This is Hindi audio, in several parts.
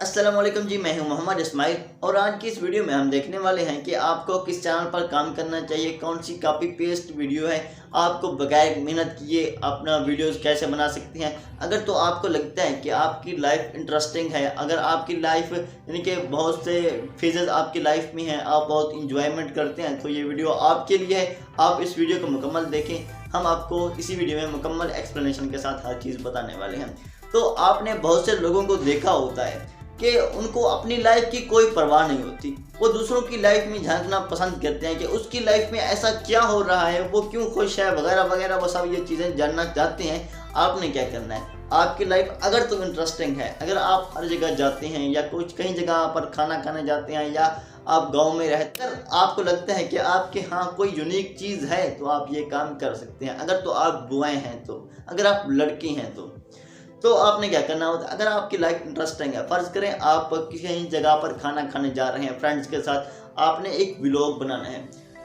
अस्सलाम वालेकुम जी, मैं हूं मोहम्मद इस्माइल और आज की इस वीडियो में हम देखने वाले हैं कि आपको किस चैनल पर काम करना चाहिए, कौन सी कॉपी पेस्ट वीडियो है, आपको बगैर मेहनत किए अपना वीडियोस कैसे बना सकते हैं। अगर तो आपको लगता है कि आपकी लाइफ इंटरेस्टिंग है, अगर आपकी लाइफ यानी कि बहुत से फेजेस आपकी लाइफ में हैं, आप बहुत इंजॉयमेंट करते हैं, तो ये वीडियो आपके लिए है। आप इस वीडियो को मुकम्मल देखें। हम आपको इसी वीडियो में मुकम्मल एक्सप्लेनेशन के साथ हर चीज़ बताने वाले हैं। तो आपने बहुत से लोगों को देखा होता है कि उनको अपनी लाइफ की कोई परवाह नहीं होती। वो दूसरों की लाइफ में झांकना पसंद करते हैं कि उसकी लाइफ में ऐसा क्या हो रहा है, वो क्यों खुश है, वगैरह वगैरह। वो सब ये चीज़ें जानना चाहते हैं। आपने क्या करना है, आपकी लाइफ अगर तो इंटरेस्टिंग है, अगर आप हर जगह जाते हैं या कुछ कहीं जगह पर खाना खाने जाते हैं या आप गांव में रहकर आपको लगता है कि आपके यहाँ कोई यूनिक चीज़ है, तो आप ये काम कर सकते हैं। अगर तो आप बुआएँ हैं, तो अगर आप लड़की हैं तो आपने क्या करना होता है। अगर आपकी लाइफ इंटरेस्टिंग है, फ़र्ज़ करें आप किसी जगह पर खाना खाने जा रहे हैं फ्रेंड्स के साथ, आपने एक व्लॉग बनाना है,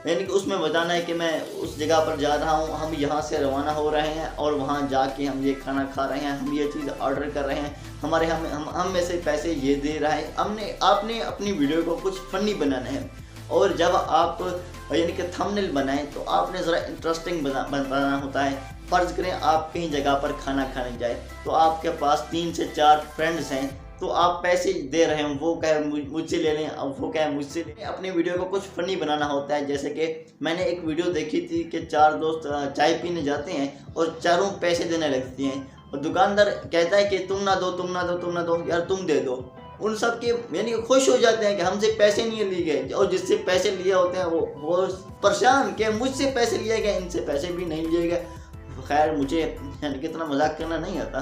यानी कि उसमें बताना है कि मैं उस जगह पर जा रहा हूँ, हम यहाँ से रवाना हो रहे हैं और वहाँ जाके हम ये खाना खा रहे हैं, हम ये चीज़ ऑर्डर कर रहे हैं, हमारे हम में से पैसे ये दे रहा है। आपने अपनी वीडियो को कुछ फ़नी बनाना है और जब आप यानी कि थंबनेल बनाएं तो आपने ज़रा इंटरेस्टिंग बनाना होता है। फ़र्ज़ करें आप कहीं जगह पर खाना खाने जाए, तो आपके पास 3 से 4 फ्रेंड्स हैं, तो आप पैसे दे रहे हैं, वो कहे मुझसे ले लें, अब वो कहे मुझसे ले लें। अपनी वीडियो को कुछ फ़नी बनाना होता है। जैसे कि मैंने एक वीडियो देखी थी कि 4 दोस्त चाय पीने जाते हैं और चारों पैसे देने लगती हैं और दुकानदार कहता है कि तुम ना दो, तुम ना दो, तुम ना दो, यार तुम दे दो। उन सब के यानी कि खुश हो जाते हैं कि हमसे पैसे नहीं लिए गए, और जिससे पैसे लिए होते हैं वो परेशान कि मुझसे पैसे लिए गए, इनसे पैसे भी नहीं लिए गए। खैर, मुझे यानी कि इतना मजाक करना नहीं आता।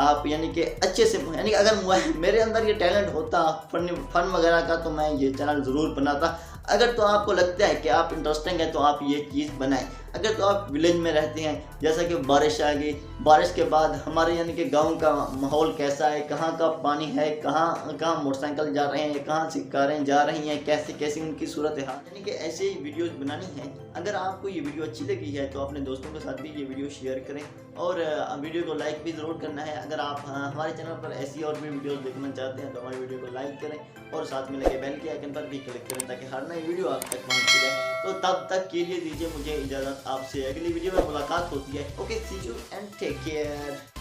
आप यानी कि अच्छे से, यानी कि अगर मेरे अंदर ये टैलेंट होता फन वगैरह का, तो मैं ये चैनल ज़रूर बनाता। अगर तो आपको लगता है कि आप इंटरेस्टिंग है, तो आप ये चीज़ बनाएं। अगर तो आप विलेज में रहते हैं, जैसा कि बारिश आ गई, बारिश के बाद हमारे यानी कि गांव का माहौल कैसा है, कहाँ का पानी है, कहाँ कहाँ मोटरसाइकिल जा रहे हैं, कहाँ से कारें जा रही हैं, कैसे कैसे उनकी सूरत हाल, यानी कि ऐसे ही वीडियोस बनानी है। अगर आपको ये वीडियो अच्छी लगी है तो अपने दोस्तों के साथ भी ये वीडियो शेयर करें और वीडियो को लाइक भी ज़रूर करना है। अगर आप हमारे चैनल पर ऐसी और भी वीडियोस देखना चाहते हैं तो हमारी वीडियो को लाइक करें और साथ में लगे बेल के आइकन पर भी क्लिक करें ताकि हर नई वीडियो आप तक पहुँच जाए। तो तब तक के लिए दीजिए मुझे इजाज़त। आपसे अगली वीडियो में मुलाकात होती है। Okay, see you and take care.